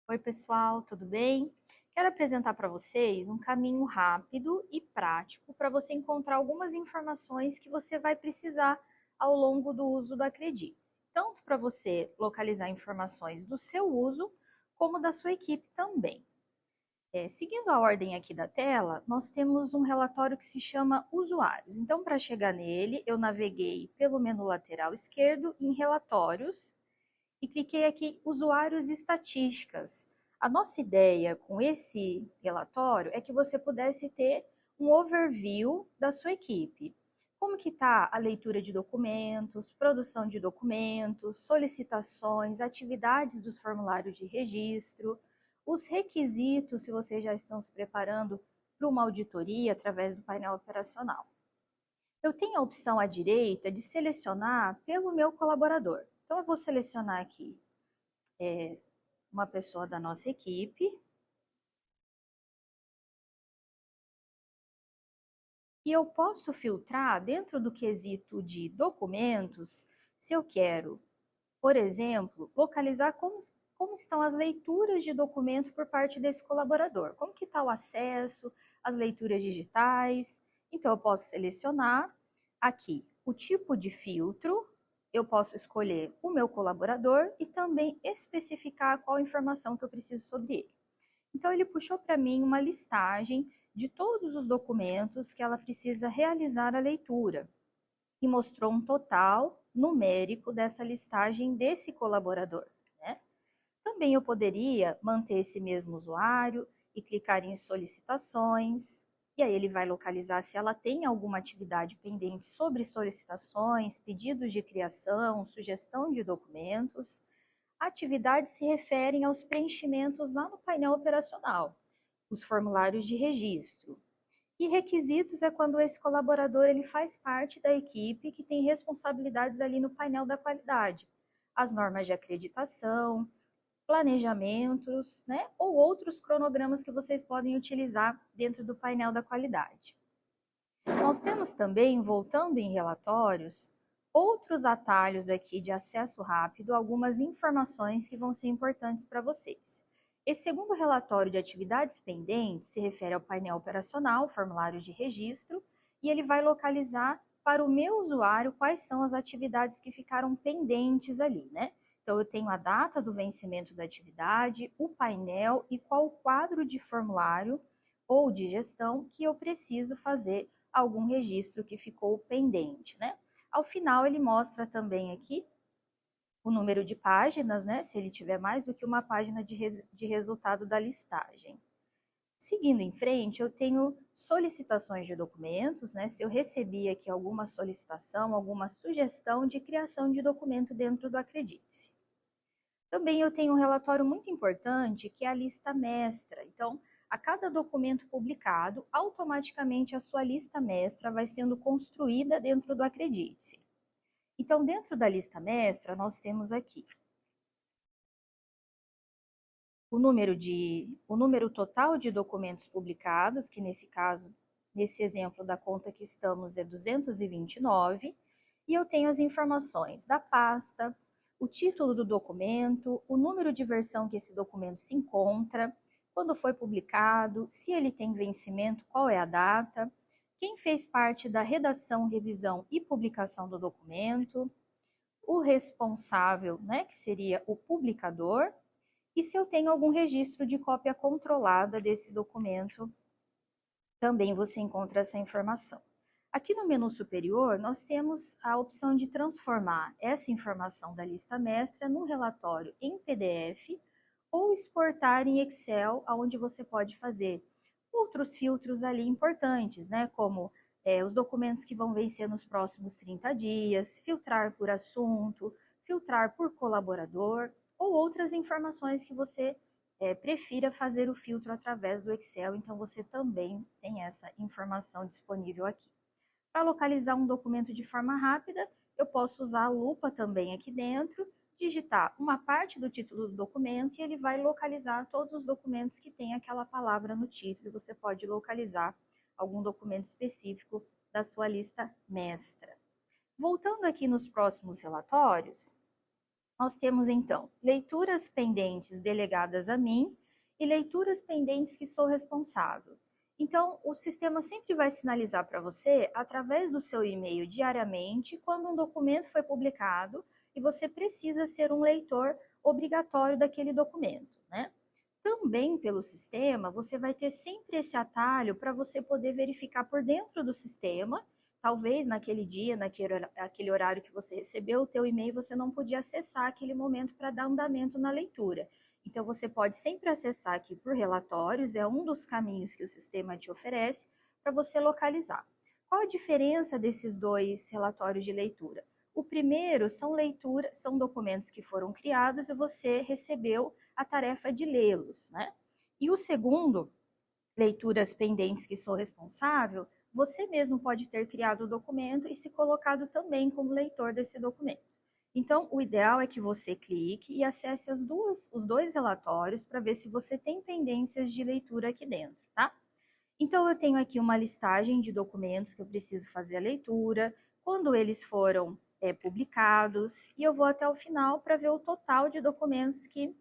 Oi, pessoal, tudo bem? Quero apresentar para vocês um caminho rápido e prático para você encontrar algumas informações que você vai precisar ao longo do uso do Acredite. Tanto para você localizar informações do seu uso, como da sua equipe também. Seguindo a ordem aqui da tela, nós temos um relatório que se chama Usuários. Então, para chegar nele, eu naveguei pelo menu lateral esquerdo em Relatórios, e cliquei aqui em Usuários e Estatísticas. A nossa ideia com esse relatório é que você pudesse ter um overview da sua equipe. Como que está a leitura de documentos, produção de documentos, solicitações, atividades dos formulários de registro, os requisitos, se vocês já estão se preparando para uma auditoria através do painel operacional. Eu tenho a opção à direita de selecionar pelo meu colaborador. Então, eu vou selecionar aqui uma pessoa da nossa equipe e eu posso filtrar dentro do quesito de documentos, se eu quero, por exemplo, localizar como estão as leituras de documento por parte desse colaborador, como que está o acesso, as leituras digitais. Então, eu posso selecionar aqui o tipo de filtro, eu posso escolher o meu colaborador e também especificar qual informação que eu preciso sobre ele. Então, ele puxou para mim uma listagem de todos os documentos que ela precisa realizar a leitura e mostrou um total numérico dessa listagem desse colaborador, né? Também eu poderia manter esse mesmo usuário e clicar em solicitações, e aí ele vai localizar se ela tem alguma atividade pendente sobre solicitações, pedidos de criação, sugestão de documentos. Atividades se referem aos preenchimentos lá no painel operacional, os formulários de registro. E requisitos é quando esse colaborador ele faz parte da equipe que tem responsabilidades ali no painel da qualidade. As normas de acreditação, planejamentos, né, ou outros cronogramas que vocês podem utilizar dentro do painel da qualidade. Nós temos também, voltando em relatórios, outros atalhos aqui de acesso rápido, algumas informações que vão ser importantes para vocês. Esse segundo relatório de atividades pendentes se refere ao painel operacional, formulário de registro, e ele vai localizar para o meu usuário quais são as atividades que ficaram pendentes ali, né? Então, eu tenho a data do vencimento da atividade, o painel e qual o quadro de formulário ou de gestão que eu preciso fazer algum registro que ficou pendente, né? Ao final, ele mostra também aqui o número de páginas, né? Se ele tiver mais do que uma página de resultado da listagem. Seguindo em frente, eu tenho solicitações de documentos, né? Se eu recebi aqui alguma solicitação, alguma sugestão de criação de documento dentro do Acredite-se. Também eu tenho um relatório muito importante, que é a lista mestra. Então, a cada documento publicado, automaticamente a sua lista mestra vai sendo construída dentro do Acredite-se. Então, dentro da lista mestra, nós temos aqui o número total de documentos publicados, que nesse caso, nesse exemplo da conta que estamos, é 229, e eu tenho as informações da pasta, o título do documento, o número de versão que esse documento se encontra, quando foi publicado, se ele tem vencimento, qual é a data, quem fez parte da redação, revisão e publicação do documento, o responsável, né, que seria o publicador, e se eu tenho algum registro de cópia controlada desse documento, também você encontra essa informação. Aqui no menu superior, nós temos a opção de transformar essa informação da lista mestra num relatório em PDF ou exportar em Excel, onde você pode fazer outros filtros ali importantes, né? Como os documentos que vão vencer nos próximos 30 dias, filtrar por assunto, filtrar por colaborador ou outras informações que você prefira fazer o filtro através do Excel, então você também tem essa informação disponível aqui. Para localizar um documento de forma rápida, eu posso usar a lupa também aqui dentro, digitar uma parte do título do documento e ele vai localizar todos os documentos que tem aquela palavra no título. Você pode localizar algum documento específico da sua lista mestra. Voltando aqui nos próximos relatórios, Nós temos, então, leituras pendentes delegadas a mim e leituras pendentes que sou responsável. Então, o sistema sempre vai sinalizar para você, através do seu e-mail diariamente, quando um documento foi publicado e você precisa ser um leitor obrigatório daquele documento, né? Também pelo sistema, você vai ter sempre esse atalho para você poder verificar por dentro do sistema. Talvez naquele dia, naquele horário que você recebeu o teu e-mail, você não podia acessar aquele momento para dar andamento na leitura. Então, você pode sempre acessar aqui por relatórios, é um dos caminhos que o sistema te oferece para você localizar. Qual a diferença desses dois relatórios de leitura? O primeiro são documentos que foram criados e você recebeu a tarefa de lê-los, né? E o segundo, leituras pendentes que sou responsável, você mesmo pode ter criado o documento e se colocado também como leitor desse documento. Então, o ideal é que você clique e acesse os dois relatórios para ver se você tem pendências de leitura aqui dentro, tá? Então, eu tenho aqui uma listagem de documentos que eu preciso fazer a leitura, quando eles foram publicados, e eu vou até o final para ver o total de documentos que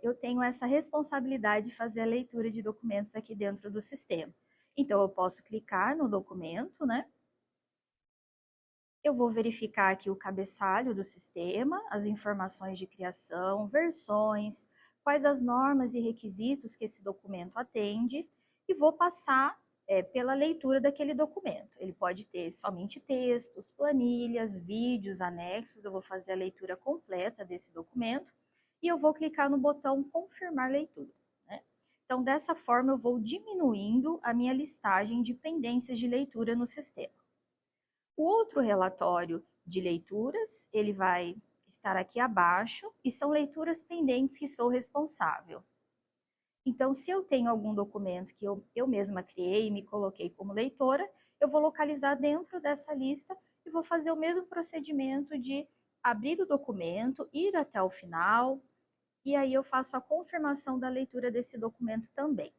eu tenho essa responsabilidade de fazer a leitura de documentos aqui dentro do sistema. Então, eu posso clicar no documento, né? Eu vou verificar aqui o cabeçalho do sistema, as informações de criação, versões, quais as normas e requisitos que esse documento atende, e vou passar pela leitura daquele documento. Ele pode ter somente textos, planilhas, vídeos, anexos. Eu vou fazer a leitura completa desse documento e eu vou clicar no botão confirmar leitura, né? Então, dessa forma, eu vou diminuindo a minha listagem de pendências de leitura no sistema. O outro relatório de leituras, ele vai estar aqui abaixo, e são leituras pendentes que sou responsável. Então, se eu tenho algum documento que eu mesma criei e me coloquei como leitora, eu vou localizar dentro dessa lista e vou fazer o mesmo procedimento de abrir o documento, ir até o final, e aí eu faço a confirmação da leitura desse documento também.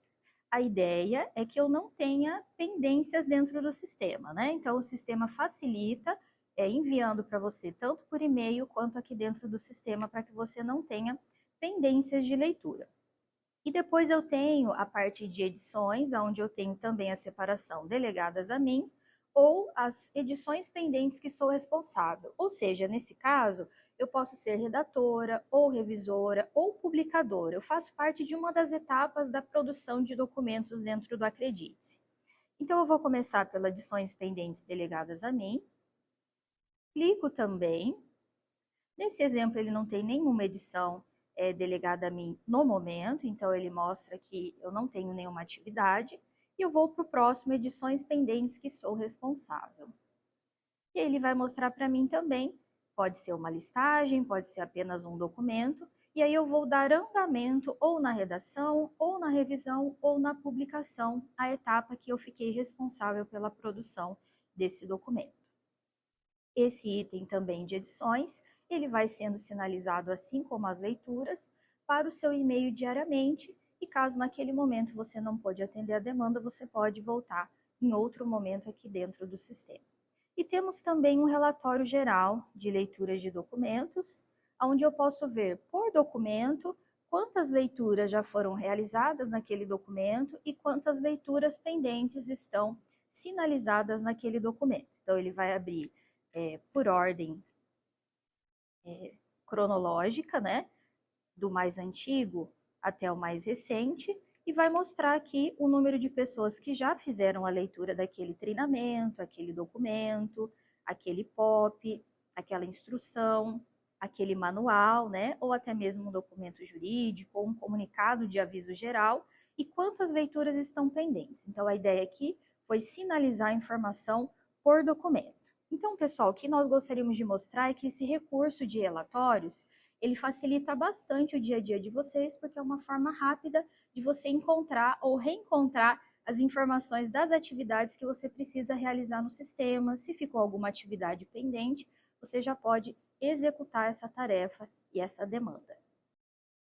A ideia é que eu não tenha pendências dentro do sistema, né? Então, o sistema facilita enviando para você tanto por e-mail quanto aqui dentro do sistema para que você não tenha pendências de leitura. E depois eu tenho a parte de edições, onde eu tenho também a separação delegadas a mim, ou as edições pendentes que sou responsável. Ou seja, nesse caso, eu posso ser redatora, ou revisora, ou publicadora. Eu faço parte de uma das etapas da produção de documentos dentro do Acredite-se. Então, eu vou começar pelas edições pendentes delegadas a mim. Clico também. Nesse exemplo, ele não tem nenhuma edição delegada a mim no momento, então ele mostra que eu não tenho nenhuma atividade, e eu vou para o próximo, edições pendentes que sou responsável. E ele vai mostrar para mim também, pode ser uma listagem, pode ser apenas um documento, e aí eu vou dar andamento ou na redação, ou na revisão, ou na publicação, a etapa que eu fiquei responsável pela produção desse documento. Esse item também de edições, ele vai sendo sinalizado assim como as leituras para o seu e-mail diariamente, e caso naquele momento você não pôde atender a demanda, você pode voltar em outro momento aqui dentro do sistema. E temos também um relatório geral de leituras de documentos, onde eu posso ver por documento quantas leituras já foram realizadas naquele documento e quantas leituras pendentes estão sinalizadas naquele documento. Então, ele vai abrir por ordem cronológica, né, do mais antigo até o mais recente, e vai mostrar aqui o número de pessoas que já fizeram a leitura daquele treinamento, aquele documento, aquele POP, aquela instrução, aquele manual, né, ou até mesmo um documento jurídico, ou um comunicado de aviso geral, e quantas leituras estão pendentes. Então, a ideia aqui foi sinalizar a informação por documento. Então, pessoal, o que nós gostaríamos de mostrar é que esse recurso de relatórios, ele facilita bastante o dia a dia de vocês, porque é uma forma rápida de você encontrar ou reencontrar as informações das atividades que você precisa realizar no sistema. Se ficou alguma atividade pendente, você já pode executar essa tarefa e essa demanda.